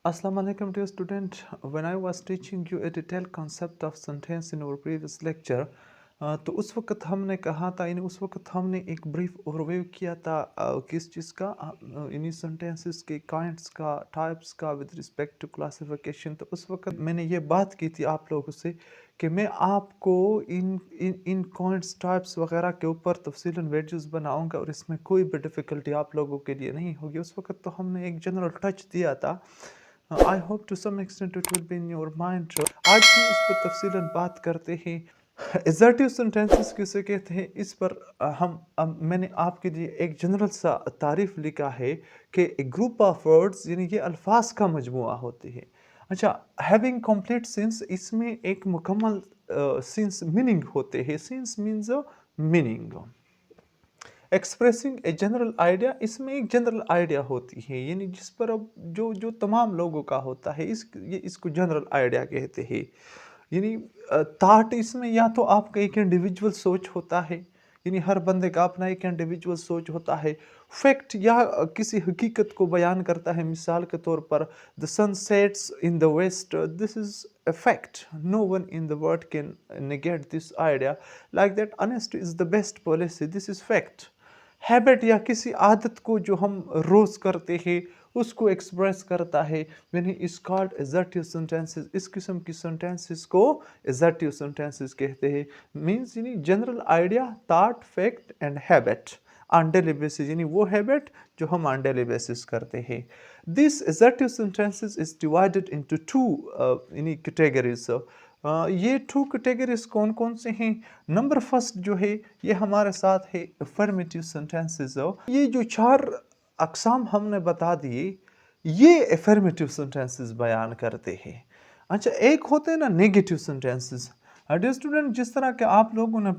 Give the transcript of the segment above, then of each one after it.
Assalamu alaikum dear student. When I was teaching you a detailed concept of sentence in our previous lecture, तो उस वक्त हमने कहा था उस वक्त हमने एक ब्रीफ ओवरव्यू किया था किस चीज़ का इन्हीं सेंटेंसेस के काइंड्स का टाइप्स का विद रिस्पेक्ट टू क्लासिफिकेशन। तो उस वक्त मैंने ये बात की थी आप लोगों से कि मैं आपको इन इन इन काइंड्स टाइप्स वगैरह के ऊपर तफसीलन वीडियोस बनाऊंगा और इसमें कोई भी डिफ़िकल्टी आप लोगों के लिए नहीं होगी। उस वक्त तो हमने एक जनरल टच दिया था। I hope to some extent it will be in your mind. आज हम इस पर तफसीलन बात करते हैं। एग्जैक्टिव सेंटेंसेस किसे कहते हैं, इस पर मैंने आपके लिए एक जनरल सा तारीफ लिखा है कि एक ग्रुप ऑफ वर्ड्स यानी ये अल्फाज का मजमुआ होती है। अच्छा, हैविंग कंप्लीट सेंस, इसमें एक मुकम्मल सेंस मीनिंग होते हैं। Sense means meaning. Expressing a general idea, इसमें एक जनरल आइडिया होती है यानी जिस पर अब जो तमाम लोगों का होता है, इसको जनरल आइडिया कहते हैं। यानी थाट, इसमें या तो आपका एक इंडिविजुअल सोच होता है, यानी हर बंदे का अपना एक इंडिविजुअल सोच होता है। फैक्ट या किसी हकीकत को बयान करता है। मिसाल के तौर पर the sun sets in the west, this is a fact. No one in the world can negate this idea. Like that, honesty is the best policy. This is fact. Habit या किसी आदत को जो हम रोज़ करते हैं उसको एक्सप्रेस करता है। When he is called assertive sentences, इस किस्म की सेंटेंसेस को एजर्टिव सेंटेंसेस कहते हैं। मीन्स यानी general idea, thought, fact and habit on daily basis, यानी वो हैबिट जो हम ऑन डेली बेसिस करते हैं। This assertive sentences is divided into two यानी कैटेगरीज। ये टू कैटेगरीज कौन कौन से हैं? नंबर फर्स्ट जो है ये हमारे साथ है अफर्मेटिव सेंटेंसेस। ये जो चार अकसाम हमने बता दिए ये अफर्मेटिव सेंटेंसेस बयान करते हैं। अच्छा, एक होते हैं ना नेगेटिव सेंटेंसेस। डियर स्टूडेंट, जिस तरह के आप लोगों ने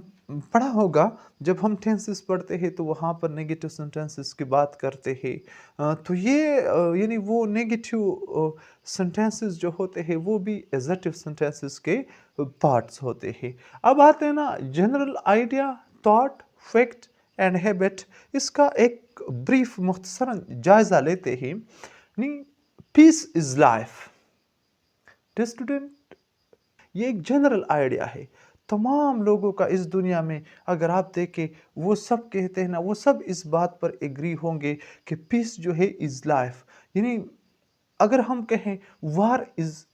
पढ़ा होगा, जब हम टेंसेस पढ़ते हैं तो वहाँ पर नेगेटिव सेंटेंसेस की बात करते हैं। तो ये यानी वो नेगेटिव सेंटेंसेस जो होते हैं वो भी एजर्टिव सेंटेंसेस के पार्ट्स होते हैं। अब आते हैं ना general idea, thought, fact and habit. इसका एक ब्रीफ मुख्तसरन जायज़ा लेते हैं। नहीं, peace is life. Dear student, ये एक जनरल आइडिया है। तमाम लोगों का इस दुनिया में अगर आप देखें, वो सब कहते हैं ना, वो सब इस बात पर एग्री होंगे कि पीस जो है इज़ लाइफ। यानी अगर हम कहें वार इज़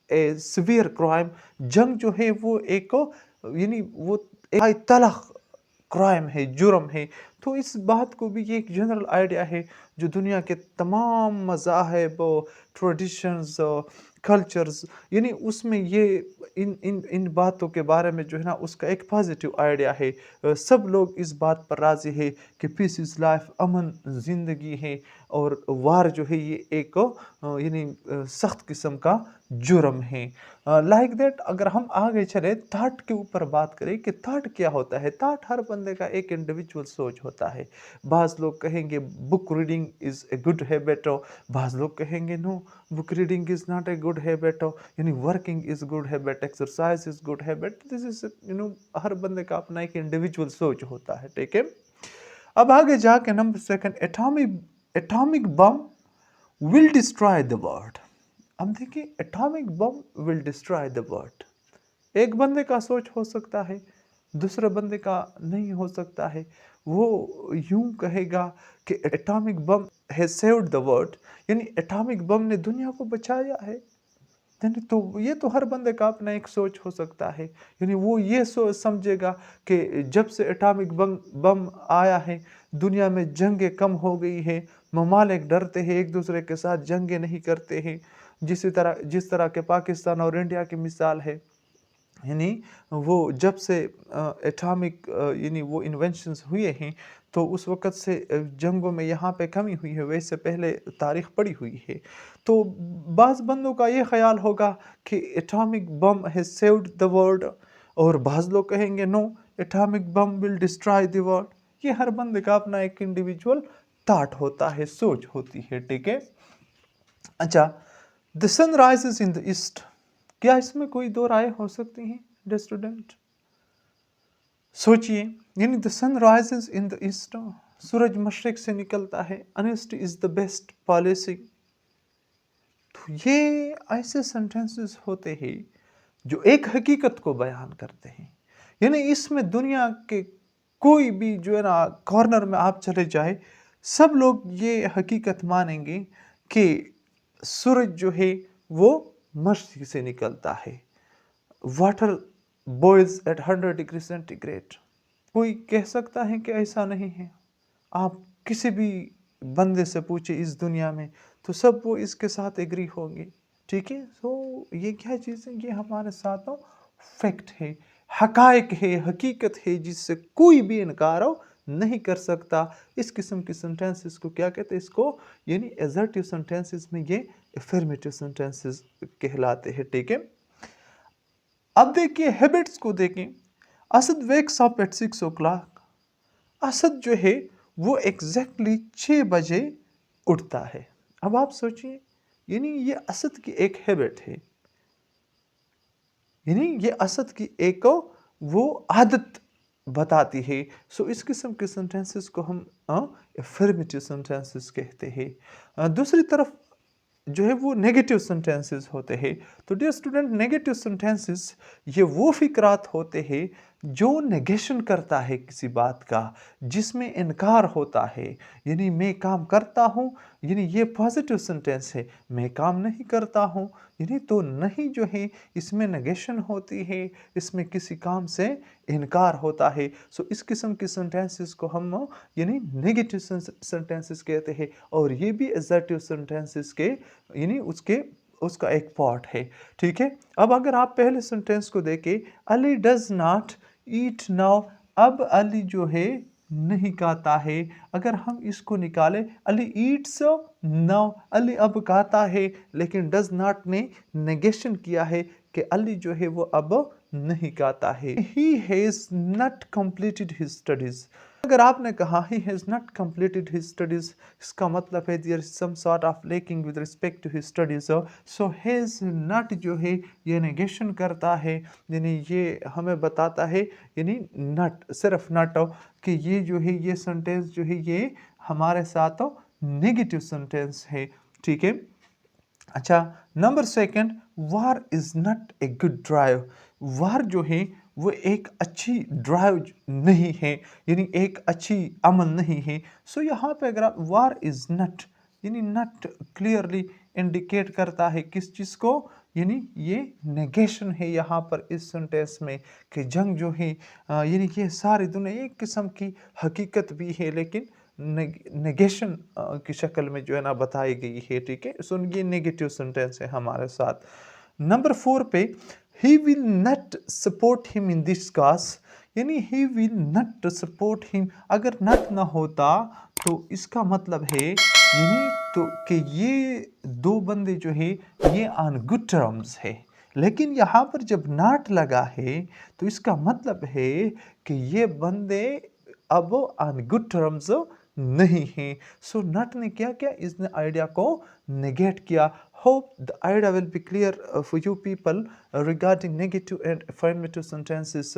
ए सिवियर क्राइम, जंग जो है वो एक यानी वो एक तलख क्राइम है, जुर्म है। तो इस बात को भी ये एक जनरल आइडिया है जो दुनिया के तमाम मज़ाहिब, ट्रेडिशंस, कल्चर्स, यानी उसमें ये इन इन इन बातों के बारे में जो है ना उसका एक पॉजिटिव आइडिया है। सब लोग इस बात पर राज़ी है कि पीस इज़ लाइफ, अमन ज़िंदगी है, और वार जो है ये एक यानी सख्त किस्म का जुर्म है। लाइक दैट, अगर हम आगे चले थाट के ऊपर बात करें कि थाट क्या होता है। थाट हर बंदे का एक इंडिविजुअल सोच होता है। बाज़ लोग कहेंगे book reading is a good habit, बाज़ लोग कहेंगे no, book reading is not a good habit, यानी working is good habit, exercise is good habit. This is हर बंदे का अपना एक इंडिविजुअल सोच होता है, ठीक है। अब आगे जाके number second, atomic bomb will destroy the world. अब देखिए, atomic bomb will destroy the world, एक बंदे का सोच हो सकता है, दूसरे बंदे का नहीं हो सकता है। वो यूं कहेगा कि atomic bomb has saved the world, यानी एटॉमिक बम ने दुनिया को बचाया है। यानी तो ये तो हर बंदे का अपना एक सोच हो सकता है। यानी वो ये सोच समझेगा कि जब से एटॉमिक बम आया है दुनिया में जंगें कम हो गई हैं, ममालिक डरते हैं, एक दूसरे के साथ जंगें नहीं करते हैं। जिस तरह के पाकिस्तान और इंडिया की मिसाल है, यानी वो जब से एटॉमिक यानी वो इन्वेंशंस हुए हैं तो उस वक़्त से जंगों में यहाँ पे कमी हुई है, वैसे पहले तारीख़ पड़ी हुई है। तो बाज़ बंदों का ये ख़्याल होगा कि atomic bomb has saved the world, और बाज़ लोग कहेंगे no, atomic bomb will destroy the world. ये हर बंदे का अपना एक इंडिविजुअल थॉट होता है, सोच होती है, ठीक है। अच्छा, the sun rises in the east, क्या इसमें कोई दो राय हो सकती हैं डियर स्टूडेंट? सोचिए, यानी the sun rises in the east, सूरज मशरिक से निकलता है। Honesty is the best policy. یہ ایسے سینٹینسز ہوتے ہیں جو ایک حقیقت کو بیان کرتے ہیں. یعنی اس میں دنیا کے کوئی بھی جو ہے نا کارنر میں آپ چلے جائے، سب لوگ یہ حقیقت مانیں گے کہ سورج جو ہے وہ مشرق سے نکلتا ہے. Water boils at 100 degree centigrade. کوئی کہہ سکتا ہے کہ ایسا نہیں ہے؟ آپ کسی بھی بندے سے پوچھے اس دنیا میں تو سب وہ اس کے ساتھ ایگری ہوں گے. ٹھیک ہے، سو یہ کیا چیز ہے؟ یہ ہمارے ساتھ فیکٹ ہے، حقائق ہے، حقیقت ہے جس سے کوئی بھی انکار نہیں کر سکتا. اس قسم کی سینٹینسز کو کیا کہتے ہیں؟ اس کو یعنی ایزرٹیو سینٹینسز میں یہ افرمیٹیو سینٹینسز کہلاتے ہیں. ٹھیک ہے، اب دیکھیے ہیبٹس کو دیکھیں. اسد ویکس اپ ایٹ 6 o'clock. اسد جو ہے وہ ایگزیکٹلی 6 بجے اٹھتا ہے. اب آپ سوچئے، یعنی یہ اسد کی ایک ہیبٹ ہے، یعنی یہ اسد کی ایک وہ عادت بتاتی ہے. سو اس قسم کے سینٹینسز کو ہم افرمیٹیو سینٹینسز کہتے ہیں. دوسری طرف جو ہے وہ نیگیٹو سینٹینسز ہوتے ہیں. تو ڈیئر اسٹوڈنٹ، نیگیٹو سینٹینسز یہ وہ فقرات ہوتے ہیں جو نیگیشن کرتا ہے کسی بات کا، جس میں انکار ہوتا ہے. یعنی میں کام کرتا ہوں، یعنی یہ پازیٹیو سینٹینس ہے. میں کام نہیں کرتا ہوں، یعنی تو نہیں جو ہے اس میں نیگیشن ہوتی ہے، اس میں کسی کام سے انکار ہوتا ہے. سو اس قسم کی سینٹینسز کو ہم یعنی نیگیٹو سینٹینسز کہتے ہیں. اور یہ بھی ایزرٹیو سینٹینسز کے یعنی اس کا ایک پارٹ ہے. ٹھیک ہے، اب اگر آپ پہلے سینٹینس کو دیکھیں، علی ڈز ناٹ ایٹ ناؤ. اب علی جو ہے نہیں کھاتا ہے. اگر ہم اس کو نکالیں، علی ایٹس ناؤ، علی اب کھاتا ہے، لیکن ڈز ناٹ نے نیگیشن کیا ہے کہ علی جو ہے وہ اب نہیں کھاتا ہے. He has not completed his studies. اگر آپ نے کہا he has not completed his studies، اس کا مطلب ہے there is some sort of lacking with respect to his studies. So has not جو ہے یہ نیگیشن کرتا ہے، یعنی یہ ہمیں بتاتا ہے یعنی not، صرف not کہ یہ جو ہے یہ سنٹینس جو ہے یہ ہمارے ساتھ نیگیٹو سنٹینس ہے. ٹھیک ہے، اچھا number second, war is not a good drive. War جو ہے وہ ایک اچھی ڈرائیو نہیں ہے، یعنی ایک اچھی عمل نہیں ہے. سو یہاں پہ اگر آپ وار از نٹ، یعنی نٹ کلیئرلی انڈیکیٹ کرتا ہے کس چیز کو، یعنی یہ نیگیشن ہے یہاں پر اس سنٹینس میں کہ جنگ جو ہے یعنی یہ ساری دنیا ایک قسم کی حقیقت بھی ہے لیکن نیگیشن کی شکل میں جو ہے نا بتائی گئی ہے. ٹھیک ہے، سو یہ نیگیٹو سنٹینس ہے ہمارے ساتھ. نمبر 4 پہ he will not support him in this cause. یعنی he will not support him، اگر not نہ ہوتا تو اس کا مطلب ہے یعنی تو کہ یہ دو بندے جو ہے یہ on good terms ہے. لیکن یہاں پر جب not لگا ہے تو اس کا مطلب ہے کہ یہ بندے اب on good terms نہیں ہیں. سو نٹ نے کیا کیا؟ اس نے آئیڈیا کو نیگیٹ کیا. Hope the idea will be clear for you people regarding negative and affirmative sentences.